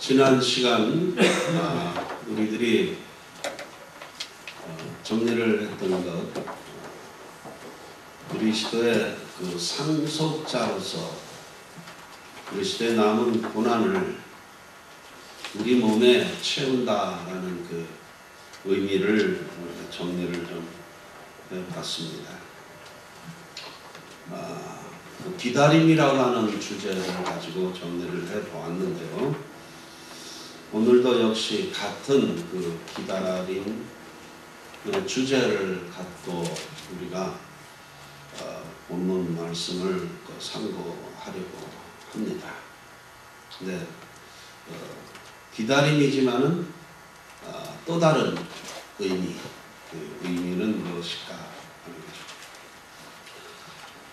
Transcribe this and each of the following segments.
지난 시간 우리들이 정리를 했던 것, 그리스도의 그 상속자로서 그리스도의 남은 고난을 우리 몸에 채운다라는 그 의미를 정리를 좀 해봤습니다. 그 기다림이라고 하는 주제를 가지고 정리를 해보았는데요. 오늘도 역시 같은 그 기다림 주제를 갖고 우리가 본문 말씀을 상고하려고 합니다. 근데 기다림이지만은 또 다른 의미, 그 의미는 무엇일까 하는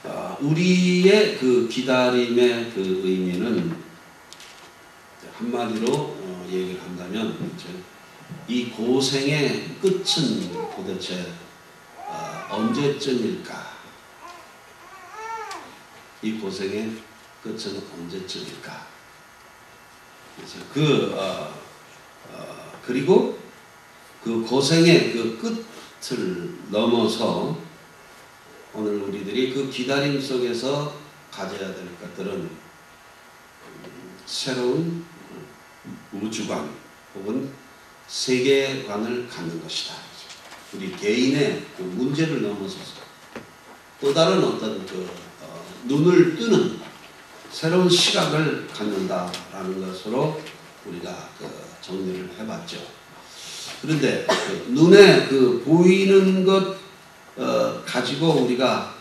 거죠. 우리의 그 기다림의 그 의미는 한마디로 얘기를 한다면 이 고생의 끝은 도대체 언제쯤일까? 이 고생의 끝은 언제쯤일까? 그래서 그리고 그 고생의 그 끝을 넘어서 오늘 우리들이 그 기다림 속에서 가져야 될 것들은 새로운 우주관 혹은 세계관을 갖는 것이다. 우리 개인의 그 문제를 넘어서서 또 다른 어떤 눈을 뜨는 새로운 시각을 갖는다라는 것으로 우리가 정리를 해봤죠. 그런데 눈에 보이는 것 가지고 우리가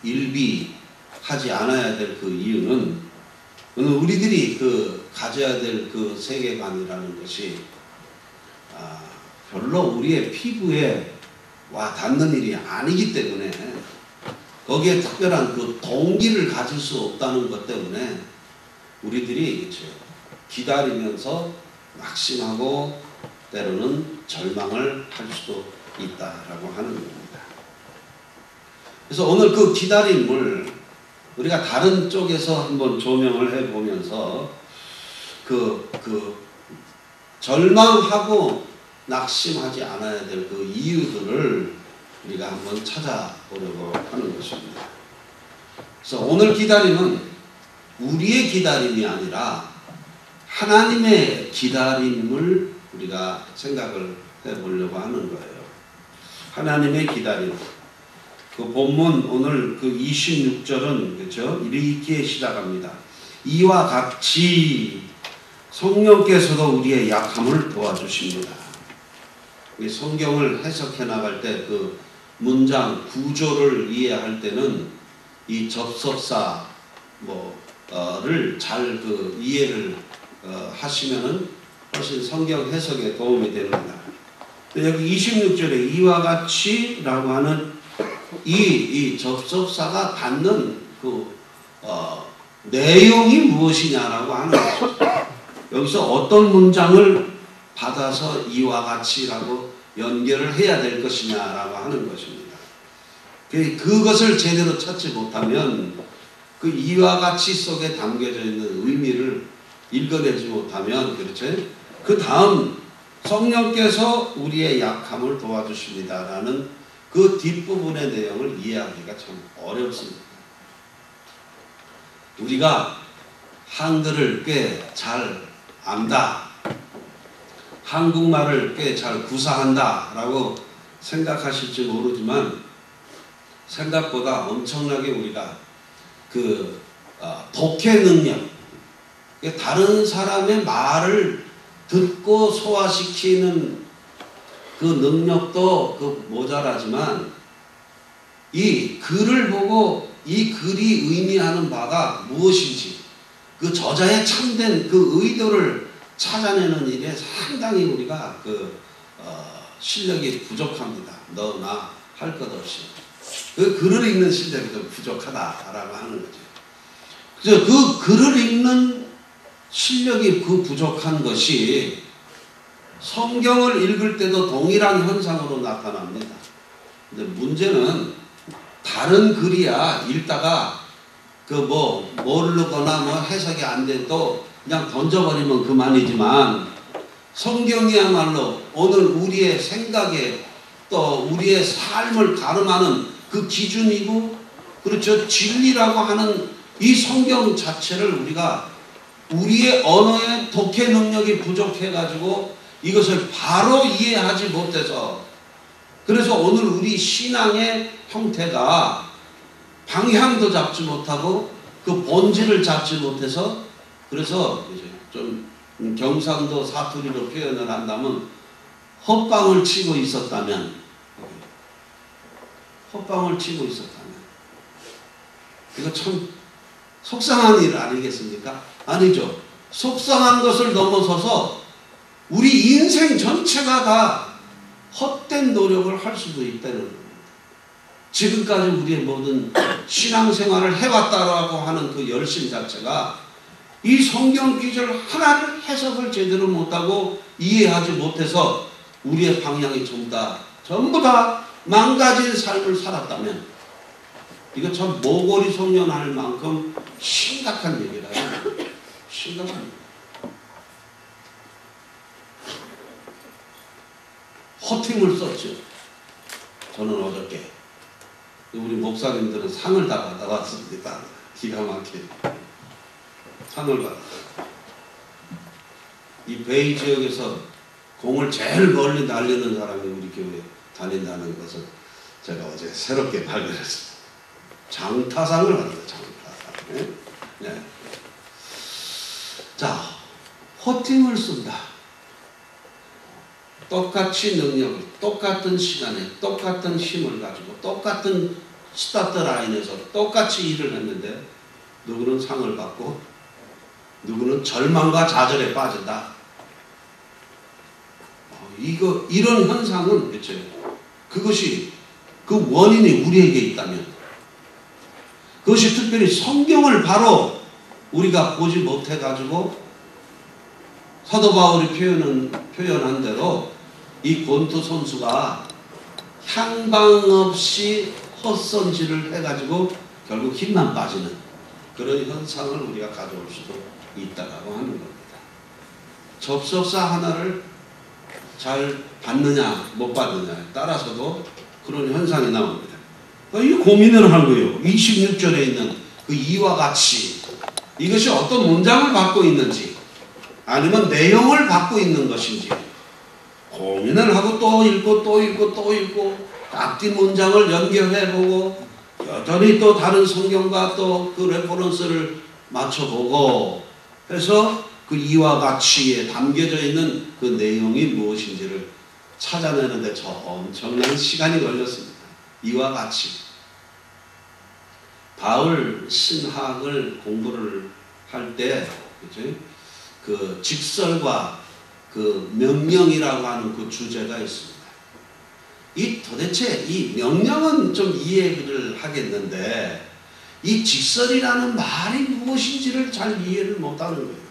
일비하지 않아야 될 그 이유는 우리들이 가져야 될 그 세계관이라는 것이 별로 우리의 피부에 와 닿는 일이 아니기 때문에 거기에 특별한 그 동기를 가질 수 없다는 것 때문에 우리들이 기다리면서 낙심하고 때로는 절망을 할 수도 있다라고 하는 겁니다. 그래서 오늘 그 기다림을 우리가 다른 쪽에서 한번 조명을 해보면서 절망하고 낙심하지 않아야 될 그 이유들을 우리가 한번 찾아보려고 하는 것입니다. 그래서 오늘 기다림은 우리의 기다림이 아니라 하나님의 기다림을 우리가 생각을 해보려고 하는 거예요. 하나님의 기다림. 그 본문 오늘 그 26절은 그렇죠? 이렇게 시작합니다. 이와 같이 성령께서도 우리의 약함을 도와주십니다. 이 성경을 해석해 나갈 때 그 문장 구조를 이해할 때는 이 접속사를 잘 이해를 하시면은 훨씬 성경 해석에 도움이 됩니다. 여기 26절에 이와 같이라고 하는 이 접속사가 받는 내용이 무엇이냐라고 하는 거죠. 여기서 어떤 문장을 받아서 이와 같이라고 연결을 해야 될 것이냐라고 하는 것입니다. 그것을 제대로 찾지 못하면 그 이와 같이 속에 담겨져 있는 의미를 읽어내지 못하면 그렇죠? 그 다음 성령께서 우리의 약함을 도와주십니다라는 그 뒷부분의 내용을 이해하기가 참 어렵습니다. 우리가 한글을 꽤 잘 안다, 한국말을 꽤 잘 구사한다 라고 생각하실지 모르지만 생각보다 엄청나게 우리가 독해 능력, 다른 사람의 말을 듣고 소화시키는 그 능력도 모자라지만 이 글을 보고 이 글이 의미하는 바가 무엇인지 그 저자의 참된 그 의도를 찾아내는 일에 상당히 우리가 실력이 부족합니다. 너나 할 것 없이 그 글을 읽는 실력이 좀 부족하다라고 하는 거죠. 그래서 그 글을 읽는 실력이 부족한 것이 성경을 읽을 때도 동일한 현상으로 나타납니다. 근데 문제는 다른 글이야 읽다가 모르거나 해석이 안 돼도 그냥 던져버리면 그만이지만 성경이야말로 오늘 우리의 생각에 또 우리의 삶을 가름하는 그 기준이고, 그렇죠, 진리라고 하는 이 성경 자체를 우리가 우리의 언어의 독해 능력이 부족해가지고 이것을 바로 이해하지 못해서, 그래서 오늘 우리 신앙의 형태가 방향도 잡지 못하고 그 본질을 잡지 못해서, 그래서 이제 좀 경상도 사투리로 표현을 한다면 헛방을 치고 있었다면, 이거 참 속상한 일 아니겠습니까? 아니죠. 속상한 것을 넘어서서 우리 인생 전체가 다 헛된 노력을 할 수도 있다는 겁니다. 지금까지 우리의 모든 신앙생활을 해왔다라고 하는 그 열심 자체가 이 성경 구절 하나를 해석을 제대로 못하고 이해하지 못해서 우리의 방향이 전부 다 망가진 삶을 살았다면, 이거 참 모골이 송연할 만큼 심각한 얘기라요. 심각한 얘기. 허팅을 썼죠. 저는 어저께 우리 목사님들은 상을 다 받아왔습니다. 기가 막히게 상을 받았어요. 이 베이 지역에서 공을 제일 멀리 날리는 사람이 우리 교회에 다닌다는 것을 제가 어제 새롭게 발견했습니다. 장타상을 받았어요. 장타상. 네. 자, 허팅을 쓴다. 똑같이 능력을, 똑같은 시간에, 똑같은 힘을 가지고, 똑같은 스타트 라인에서 똑같이 일을 했는데, 누구는 상을 받고, 누구는 절망과 좌절에 빠진다. 이런 현상은 대체, 그것이, 그 원인이 우리에게 있다면, 그것이 특별히 성경을 바로 우리가 보지 못해가지고, 사도 바울이 표현한 대로 이 권투 선수가 향방 없이 헛손질을 해가지고 결국 힘만 빠지는 그런 현상을 우리가 가져올 수도 있다고 하는 겁니다. 접속사 하나를 잘 받느냐 못 받느냐에 따라서도 그런 현상이 나옵니다. 이 고민을 한 거예요. 26절에 있는 그 이와 같이, 이것이 어떤 문장을 받고 있는지 아니면 내용을 받고 있는 것인지 고민을 하고 또 읽고 앞뒤 문장을 연결해보고 여전히 또 다른 성경과 또 그 레퍼런스를 맞춰보고 해서 그 이와 같이에 담겨져 있는 그 내용이 무엇인지를 찾아내는데 저 엄청난 시간이 걸렸습니다. 이와 같이. 바울 신학을 공부를 할 때, 그치? 그 직설과 그 명령이라고 하는 그 주제가 있습니다. 도대체 이 명령은 좀 이해를 하겠는데 이 직설이라는 말이 무엇인지를 잘 이해를 못하는 거예요.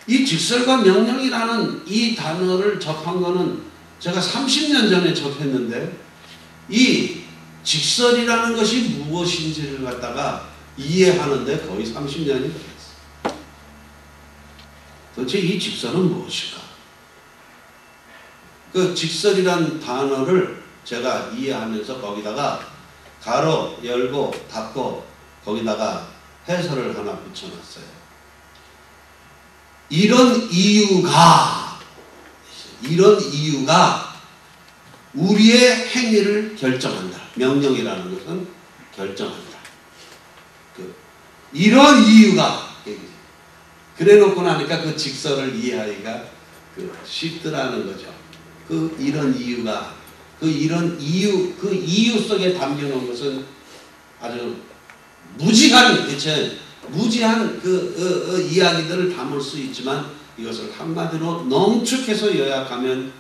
이 직설과 명령이라는 이 단어를 접한 거는 제가 30년 전에 접했는데 이 직설이라는 것이 무엇인지를 갖다가 이해하는데 거의 30년이 걸렸어요. 도대체 이 직설은 무엇일까? 그 직설이란 단어를 제가 이해하면서 거기다가 가로 열고 닫고 거기다가 해설을 하나 붙여놨어요. 이런 이유가 우리의 행위를 결정한다. 명령이라는 것은 결정한다. 이런 이유가 그래 놓고 나니까 그 직설을 이해하기가 쉽더라는 거죠. 이런 이유가, 이런 이유, 그 이유 속에 담겨놓은 것은 아주 무지한 이야기들을 담을 수 있지만 이것을 한마디로 농축해서 요약하면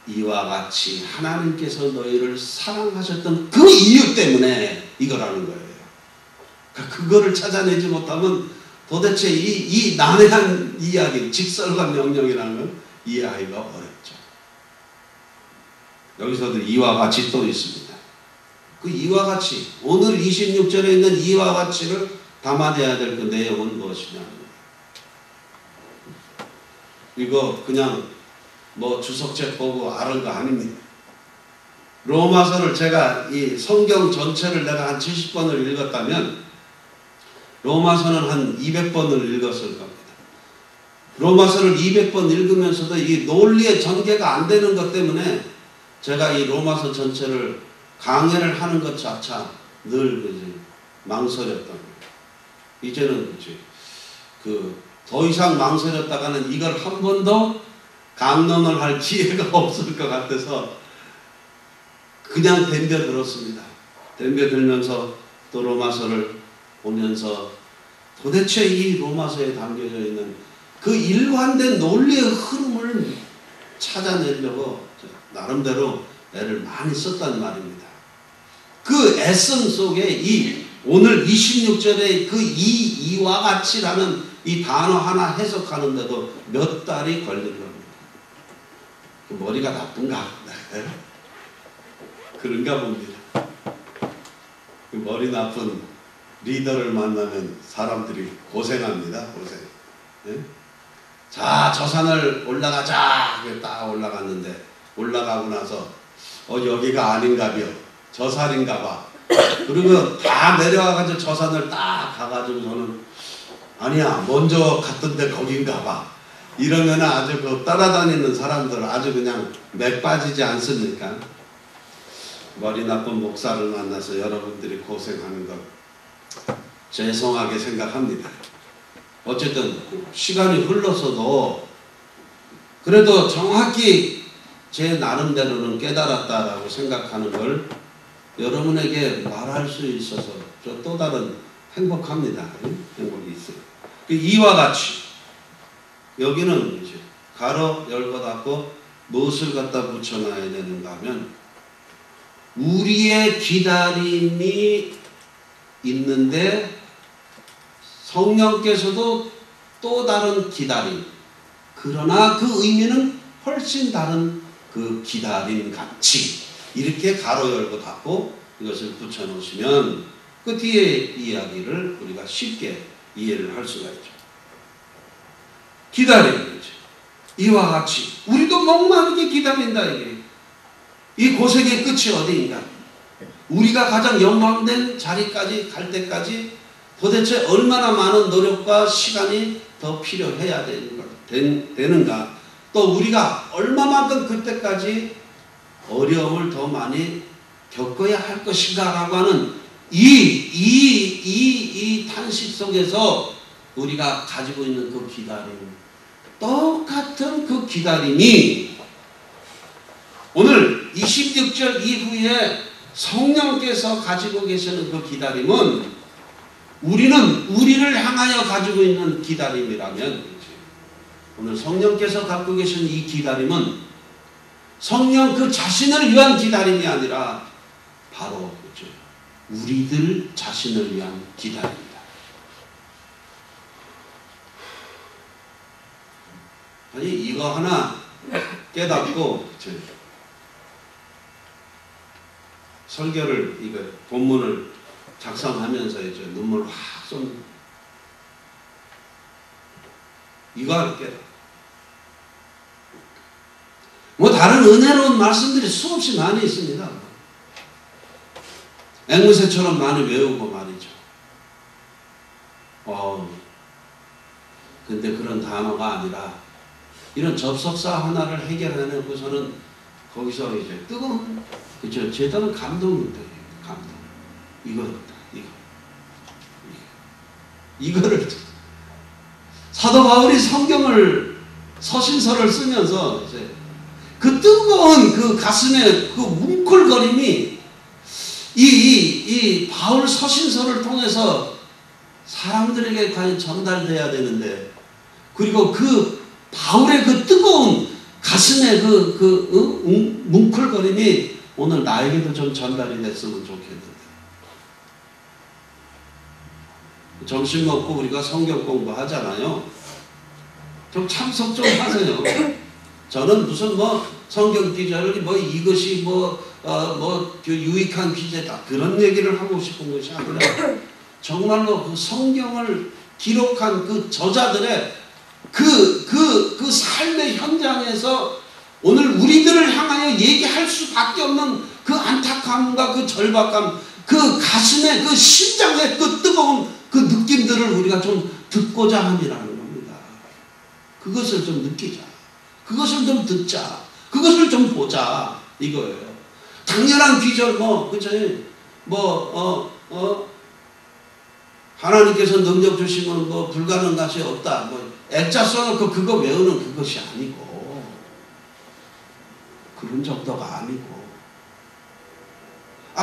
이와 같이 하나님께서 너희를 사랑하셨던 그 이유 때문에 이거라는 거예요. 그거를 찾아내지 못하면 도대체 이 난해한 이야기, 직설과 명령이라는 걸 이해하기가 어렵죠. 여기서도 이와 같이 또 있습니다. 그 이와 같이 오늘 26절에 있는 이와 같이를 담아내야 될 그 내용은 무엇이냐. 이거 그냥 뭐 주석책 보고 아는 거 아닙니다. 로마서를 제가 이 성경 전체를 내가 한 70번을 읽었다면 로마서는 한 200번을 읽었을 겁니다. 로마서를 200번 읽으면서도 이 논리의 전개가 안 되는 것 때문에 제가 이 로마서 전체를 강해를 하는 것 자체가 늘 그지 망설였던 거예요. 이제는 그지 더 이상 망설였다가는 이걸 한 번 더 강론을 할 기회가 없을 것 같아서 그냥 덤벼들었습니다. 덤벼들면서 또 로마서를 보면서 도대체 이 로마서에 담겨져 있는 그 일관된 논리의 흐름을 찾아내려고 나름대로 애를 많이 썼단 말입니다. 그 애씀 속에 이 오늘 26절에 그 이와 같이라는 이 단어 하나 해석하는데도 몇 달이 걸린 겁니다. 머리가 나쁜가? 그런가 봅니다. 그 머리 나쁜 리더를 만나면 사람들이 고생합니다. 고생. 네? 자, 저 산을 올라가자. 딱 올라갔는데 올라가고 나서 여기가 아닌가벼. 저 산인가 봐. 그리고 다 내려와가지고 저 산을 딱 가가지고 저는 아니야 먼저 갔던데 거긴가 봐. 이러면 아주 그 따라다니는 사람들 아주 그냥 맥 빠지지 않습니까? 머리 나쁜 목사를 만나서 여러분들이 고생하는 것 죄송하게 생각합니다. 어쨌든 시간이 흘러서도 그래도 정확히 제 나름대로는 깨달았다라고 생각하는 걸 여러분에게 말할 수 있어서 저 또 다른 행복합니다. 행복이 있어요. 이와 같이 여기는 이제 가로 열고 닫고 무엇을 갖다 붙여놔야 되는가 하면 우리의 기다림이 있는데 성령께서도 또 다른 기다림, 그러나 그 의미는 훨씬 다른 그 기다림 같이 이렇게 가로 열고 닫고 이것을 붙여놓으시면 그 뒤에 이야기를 우리가 쉽게 이해를 할 수가 있죠. 기다림이죠. 이와 같이 우리도 목마르게 기다린다 이게. 이 고생의 끝이 어디인가? 우리가 가장 영광된 자리까지 갈 때까지 도대체 얼마나 많은 노력과 시간이 더 필요해야 되는가? 또 우리가 얼마만큼 그때까지 어려움을 더 많이 겪어야 할 것인가 라고 하는 이 탄식 속에서 우리가 가지고 있는 그 기다림, 똑같은 그 기다림이 오늘 26절 이후에 성령께서 가지고 계시는 그 기다림은 우리는 우리를 향하여 가지고 있는 기다림이라면 오늘 성령께서 갖고 계신 이 기다림은 성령 그 자신을 위한 기다림이 아니라 바로 우리들 자신을 위한 기다림입니다. 아니 이거 하나 깨닫고 설교를 이거 본문을 작성하면서 이제 눈물 확 쏟는 이거 하나 깨닫고 뭐 다른 은혜로운 말씀들이 수없이 많이 있습니다. 앵무새처럼 많이 외우고 말이죠. 근데 그런 단어가 아니라 이런 접속사 하나를 해결해내고서는 거기서 이제 뜨거운 그죠? 제대로 감동입니다. 감동. 이거를 사도 바울이 성경을 서신서를 쓰면서 이제 그 뜨거운 그 가슴의 그 뭉클거림이 이 바울 서신서를 통해서 사람들에게 과연 전달돼야 되는데 그리고 그 바울의 그 뜨거운 가슴의 뭉클거림이 오늘 나에게도 좀 전달이 됐으면 좋겠는데 점심 먹고 우리가 성경 공부하잖아요. 좀 참석 좀 하세요. 저는 무슨 뭐 성경 기자를 뭐 이것이 뭐 그 유익한 기재다. 그런 얘기를 하고 싶은 것이 아니라 정말로 그 성경을 기록한 그 저자들의 그 삶의 현장에서 오늘 우리들을 향하여 얘기할 수밖에 없는 그 안타까움과 그 절박감, 그 가슴에 그 심장의 그 뜨거운 그 느낌들을 우리가 좀 듣고자 함이라는 겁니다. 그것을 좀 느끼자. 그것을 좀 듣자. 그것을 좀 보자. 이거예요. 당연한 귀절 그죠? 하나님께서 능력 주시면 불가능한 것이 없다. 액자 써놓고 그거 외우는 그것이 아니고, 그런 정도가 아니고.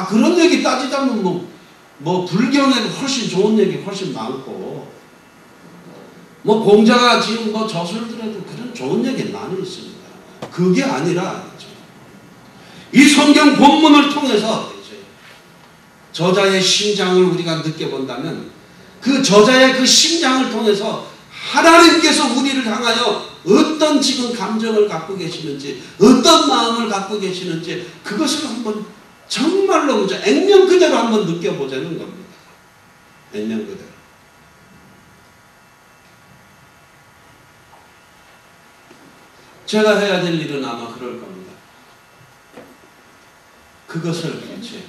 그런 얘기 따지자면 불경에도 훨씬 좋은 얘기 훨씬 많고, 공자가 지금 저술들에도 그런 좋은 얘기 많이 있습니다. 그게 아니라, 이 성경 본문을 통해서 이제 저자의 심장을 우리가 느껴본다면, 그 저자의 그 심장을 통해서 하나님께서 우리를 향하여 어떤 지금 감정을 갖고 계시는지, 어떤 마음을 갖고 계시는지, 그것을 한번 정말로 그저 액면 그대로 한번 느껴보자는 겁니다. 액면 그대로. 제가 해야 될 일은 아마 그럴 겁니다. 그것을 그렇지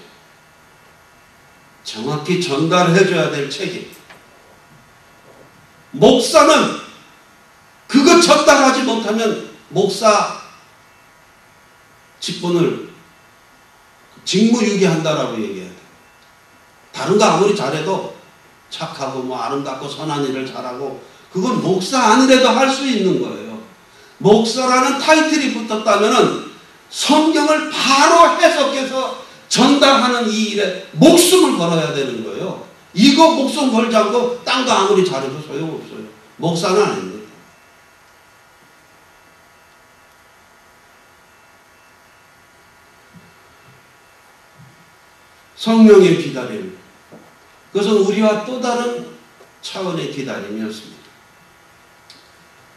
정확히 전달해줘야 될 책임. 목사는 그것 전달하지 못하면 목사 직분을 직무유기한다라고 얘기해야 돼. 다른 거 아무리 잘해도 착하고 아름답고 선한 일을 잘하고 그건 목사 아니래도 할 수 있는 거예요. 목사라는 타이틀이 붙었다면은 성경을 바로 해석해서 전달하는 이 일에 목숨을 걸어야 되는 거예요. 이거 목숨 걸지 않고 딴 거 아무리 잘해도 소용없어요. 목사는 아닙니다. 성령의 기다림. 그것은 우리와 또 다른 차원의 기다림이었습니다.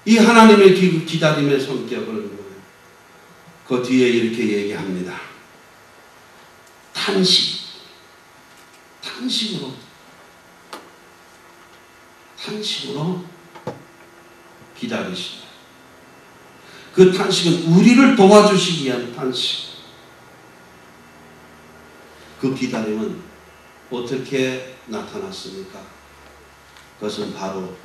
이 하나님의 기다림의 성격을 그 뒤에 이렇게 얘기합니다. 탄식으로 기다리시다. 그 탄식은 우리를 도와주시기 위한 탄식. 그 기다림은 어떻게 나타났습니까? 그것은 바로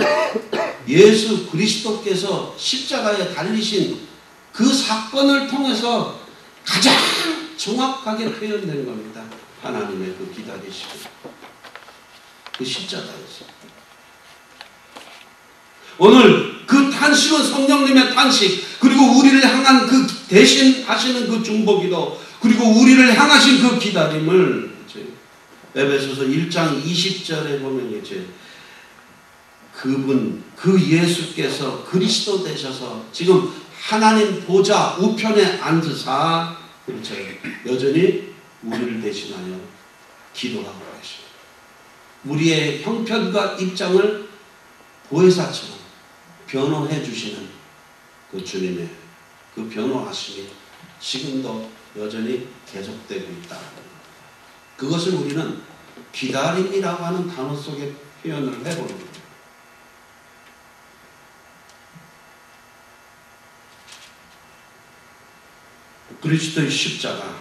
예수 그리스도께서 십자가에 달리신 그 사건을 통해서 가장 정확하게 표현된 겁니다. 하나님의 그 기다리심. 그 십자가에서. 오늘 그 탄식은 성령님의 탄식, 그리고 우리를 향한 그 대신하시는 그 중보기도, 그리고 우리를 향하신 그 기다림을 에베소서 1장 20절에 보면 이제 그 예수께서 그리스도 되셔서 지금 하나님 보좌 우편에 앉으사 여전히 우리를 대신하여 기도하고 계십니다. 우리의 형편과 입장을 보혜사처럼 변호해 주시는 그 주님의 그 변호하심이 지금도 여전히 계속되고 있다. 그것을 우리는 기다림이라고 하는 단어 속에 표현을 해보는 거예요. 그리스도의 십자가.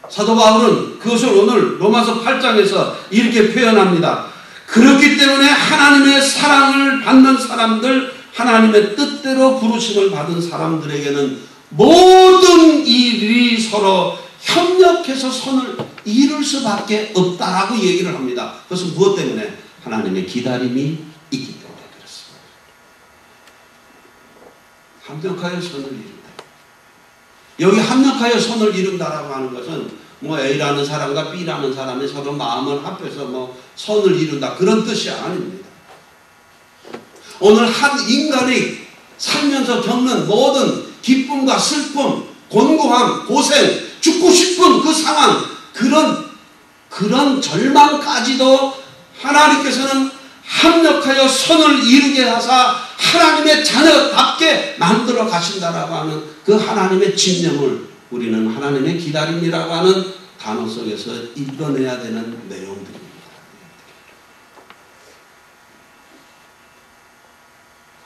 사도 바울은 그것을 오늘 로마서 8장에서 이렇게 표현합니다. 그렇기 때문에 하나님의 사랑을 받는 사람들, 하나님의 뜻대로 부르심을 받은 사람들에게는 모든 일이 서로 협력해서 선을 이룰 수밖에 없다라고 얘기를 합니다. 그것은 무엇 때문에? 하나님의 기다림이 있기 때문에 그렇습니다. 합력하여 선을 이룬다. 여기 합력하여 선을 이룬다라고 하는 것은 A라는 사람과 B라는 사람이 서로 마음을 합해서 선을 이룬다, 그런 뜻이 아닙니다. 오늘 한 인간이 살면서 겪는 모든 기쁨과 슬픔, 곤고함, 고생, 죽고 싶은 그 상황, 그런 절망까지도 하나님께서는 합력하여 선을 이루게 하사 하나님의 자녀답게 만들어 가신다라고 하는 그 하나님의 집념을 우리는 하나님의 기다림이라고 하는 단어 속에서 읽어내야 되는 내용들입니다.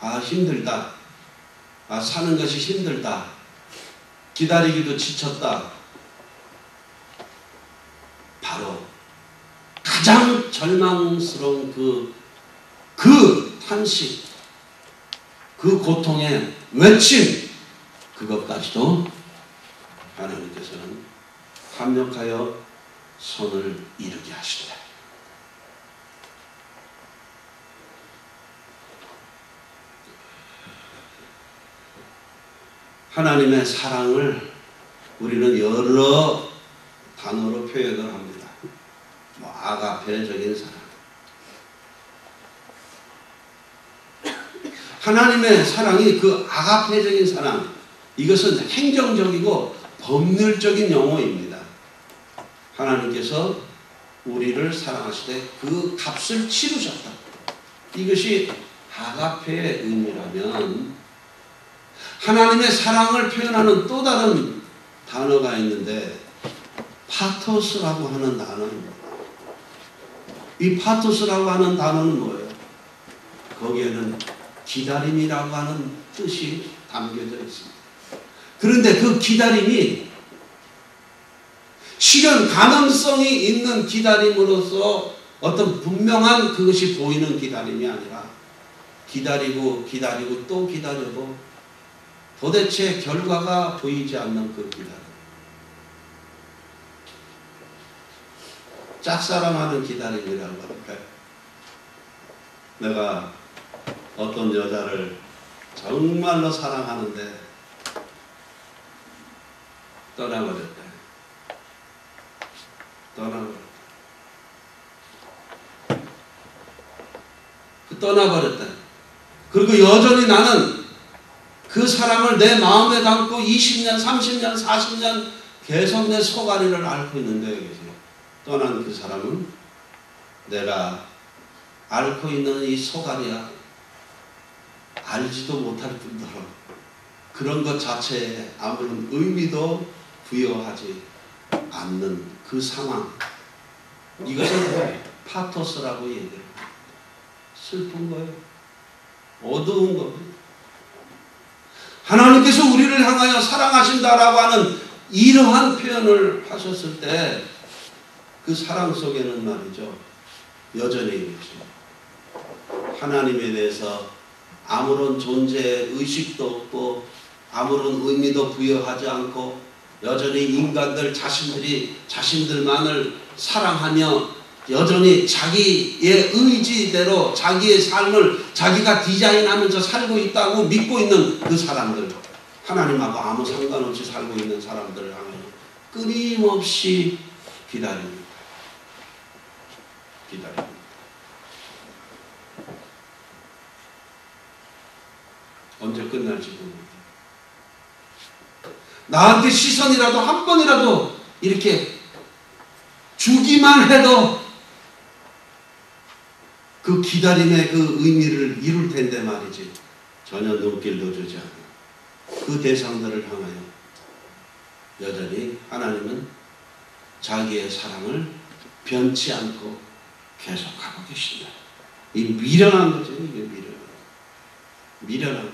아, 힘들다. 아, 사는 것이 힘들다. 기다리기도 지쳤다. 바로 가장 절망스러운 그 탄식, 그 고통의 외침, 그것까지도 하나님께서는 합력하여 손을 이루게 하신다. 하나님의 사랑을 우리는 여러 단어로 표현을 합니다. 아가페적인 사랑. 하나님의 사랑이 그 아가페적인 사랑, 이것은 행정적이고 법률적인 용어입니다. 하나님께서 우리를 사랑하시되 그 값을 치르셨다. 이것이 아가페의 의미라면, 하나님의 사랑을 표현하는 또 다른 단어가 있는데 파토스라고 하는 단어입니다. 이 파토스라고 하는 단어는 뭐예요? 거기에는 기다림이라고 하는 뜻이 담겨져 있습니다. 그런데 그 기다림이 실현 가능성이 있는 기다림으로서 어떤 분명한 그것이 보이는 기다림이 아니라 기다리고 기다리고 또 기다려도 도대체 결과가 보이지 않는 그 기다림. 짝사랑하는 기다림이라고 할까요? 내가 어떤 여자를 정말로 사랑하는데 떠나버렸다. 떠나버렸다. 그리고 여전히 나는 그 사람을 내 마음에 담고 20년, 30년, 40년 계속 내 속앓이를 앓고 있는데, 떠난 그 사람은 내가 앓고 있는 이 속앓이야 알지도 못할 뿐더러 그런 것 자체에 아무런 의미도 부여하지 않는 그 상황, 이것을 파토스라고 얘기해요. 슬픈 거예요. 어두운 겁니다. 하나님께서 우리를 향하여 사랑하신다라고 하는 이러한 표현을 하셨을 때 그 사랑 속에는 말이죠, 여전히 하나님에 대해서 아무런 존재 의식도 없고 아무런 의미도 부여하지 않고 여전히 인간들 자신들이 자신들만을 사랑하며 여전히 자기의 의지대로 자기의 삶을 자기가 디자인하면서 살고 있다고 믿고 있는 그 사람들, 하나님하고 아무 상관없이 살고 있는 사람들을 향해 끊임없이 기다립니다. 언제 끝날지 모릅니다. 나한테 시선이라도 한 번이라도 이렇게 주기만 해도 그 기다림의 그 의미를 이룰 텐데 말이지, 전혀 눈길도 주지 않아. 그 대상들을 향하여 여전히 하나님은 자기의 사랑을 변치 않고 계속하고 계신다. 이 미련한 거죠. 이게 미련한 거.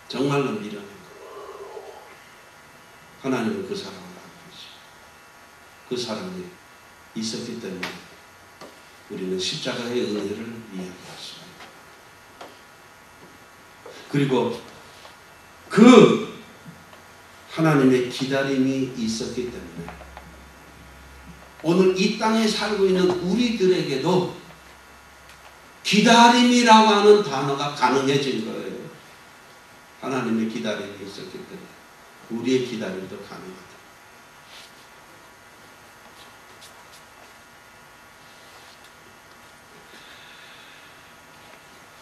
정말로 미련한 거. 하나님은 그 사랑을 알고 계시죠. 그 사랑이 있었기 때문에 우리는 십자가의 은혜를 이해할 수 있습니다. 그리고 그 하나님의 기다림이 있었기 때문에 오늘 이 땅에 살고 있는 우리들에게도 기다림이라고 하는 단어가 가능해진 거예요. 하나님의 기다림이 있었기 때문에 우리의 기다림도 가능하다.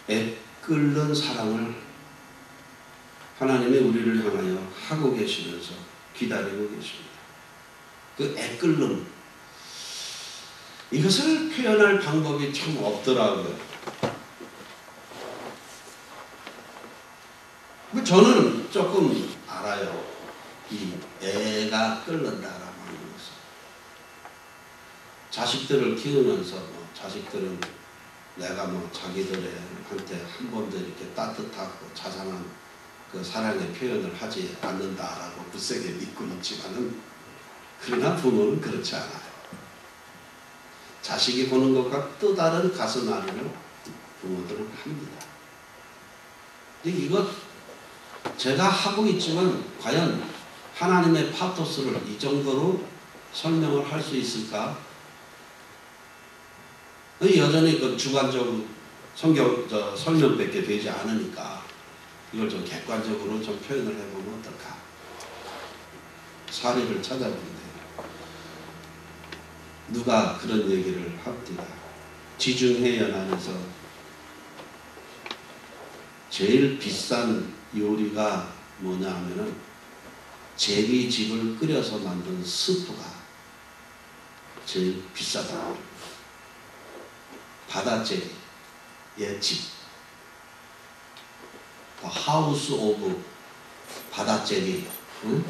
애끓는 사랑을 하나님이 우리를 향하여 하고 계시면서 기다리고 계십니다. 그 애끓는, 이것을 표현할 방법이 참 없더라고요. 저는 조금 알아요. 이 애가 끓는다라고 하는 것은 자식들을 키우면서 자식들은 내가 자기들한테 한 번도 이렇게 따뜻하고 자상한 그 사랑의 표현을 하지 않는다라고 굳세게 믿고 있지만은 그러나 부모는 그렇지 않아요. 자식이 보는 것과 또 다른 가슴 앓이를 부모들은 합니다. 이거 제가 하고 있지만 과연 하나님의 파토스를 이 정도로 설명을 할 수 있을까? 여전히 그 주관적으로 설명밖에 되지 않으니까 이걸 좀 객관적으로 좀 표현을 해보면 어떨까? 사례를 찾아보는데 누가 그런 얘기를 합니다. 지중해 연안에서 제일 비싼 요리가 뭐냐 하면은 제비즙을 끓여서 만든 스프가 제일 비싸다. 바다제비의 집. 하우스 오브 바다제비. 응?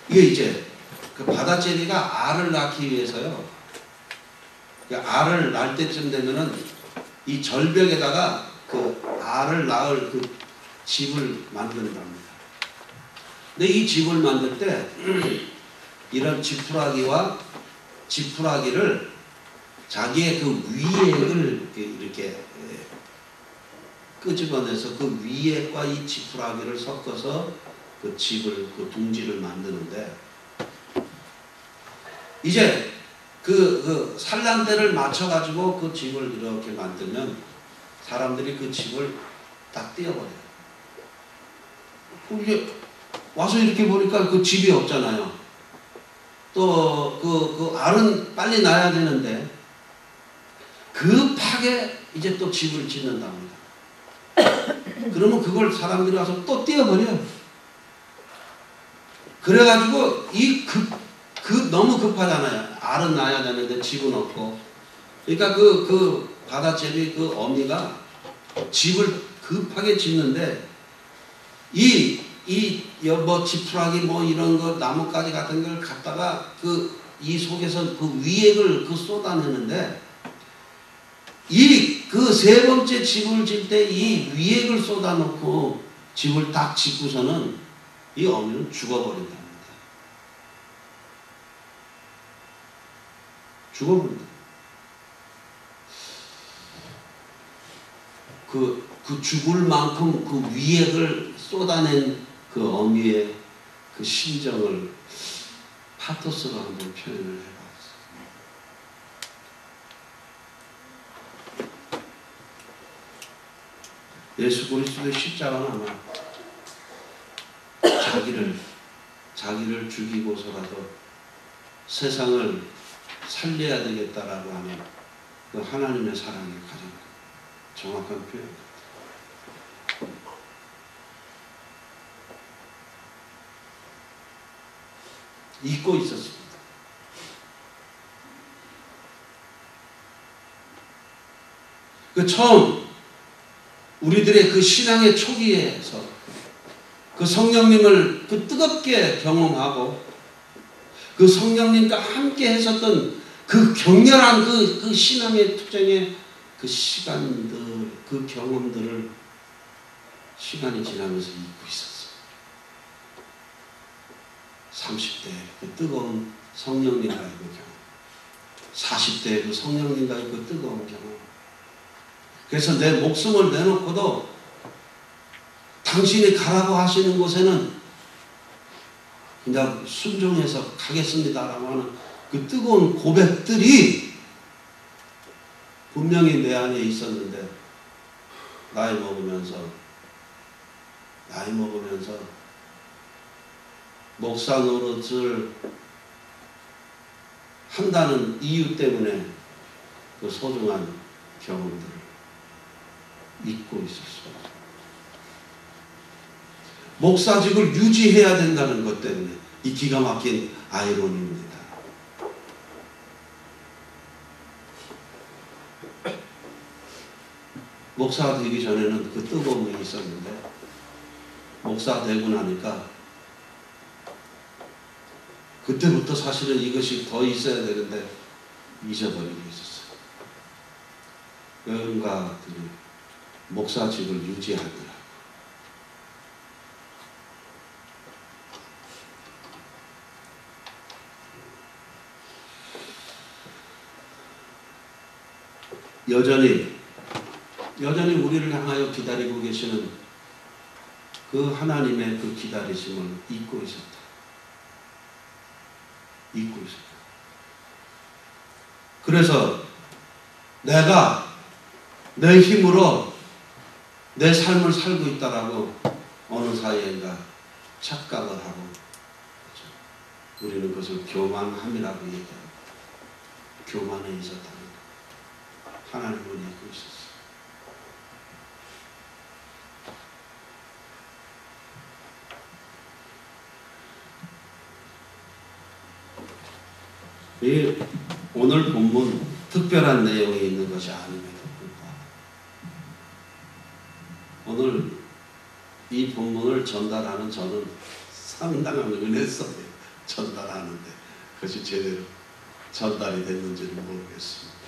이게 이제 그 바다제비가 알을 낳기 위해서요. 알을 낳을 때쯤 되면은 이 절벽에다가 그 알을 낳을 그 집을 만든답니다. 근데 이 집을 만들 때 이런 지푸라기를 자기의 그 위액을 이렇게 끄집어내서 그 위액과 이 지푸라기를 섞어서 그 집을, 그 둥지를 만드는데 이제 그 산란대를 맞춰가지고 그 집을 이렇게 만들면 사람들이 그 집을 딱 띄어버려요. 이게 와서 이렇게 보니까 그 집이 없잖아요. 또 그 알은 빨리 낳아야 되는데 급하게 이제 또 집을 짓는답니다. 그러면 그걸 사람들이 와서 또 띄어버려요. 그래가지고 너무 급하잖아요. 알은 낳아야 되는데 집은 없고. 그러니까 그 바다제비 그 어미가 집을 급하게 짓는데 지푸라기 이런 거 나뭇가지 같은 걸 갖다가 이 속에서 그 위액을 쏟아내는데 그 세 번째 집을 짓 때 이 위액을 쏟아놓고 집을 딱 짓고서는 이 어미는 죽어버린답니다. 죽어버린다. 그 죽을 만큼 그 위액을 쏟아낸 그 어미의 그 심정을 파토스로 한번 표현을 해봤어요. 예수 그리스도의 십자가는 아마 자기를 죽이고서라도 세상을 살려야 되겠다라고 하는 그 하나님의 사랑의 가장 정확한 표현. 잊고 있었습니다. 처음 우리들의 그 신앙의 초기에서 그 성령님을 뜨겁게 경험하고 그 성령님과 함께 했었던 그 격렬한 그 신앙의 투쟁의 그 시간들, 그 경험들을 시간이 지나면서 잊고 있었어요. 30대 그 뜨거운 성령님과의 그 경험, 40대 그 성령님과의 그 뜨거운 경험. 그래서 내 목숨을 내놓고도 당신이 가라고 하시는 곳에는 그냥 순종해서 가겠습니다라고 하는 그 뜨거운 고백들이 분명히 내 안에 있었는데 나이 먹으면서 목사 노릇을 한다는 이유 때문에 그 소중한 경험들을 잊고 있었습니다. 목사직을 유지해야 된다는 것 때문에 이 기가 막힌 아이러니입니다. 목사가 되기 전에는 그 뜨거움이 있었는데 목사 되고 나니까 그때부터 사실은 이것이 더 있어야 되는데 잊어버리고 있었어요. 여러분과 목사직을 유지하더라. 여전히 우리를 향하여 기다리고 계시는 그 하나님의 그 기다리심을 잊고 있었다. 잊고 있었다. 그래서 내가 내 힘으로 내 삶을 살고 있다라고 어느 사이인가 착각을 하고 우리는 그것을 교만함이라고 얘기합니다. 교만에 있었다는 것. 하나님을 잊고 있었어요. 이 오늘 본문 특별한 내용이 있는 것이 아닙니다. 오늘 이 본문을 전달하는 저는 상당한 은혜 속에 전달하는데 그것이 제대로 전달이 됐는지는 모르겠습니다.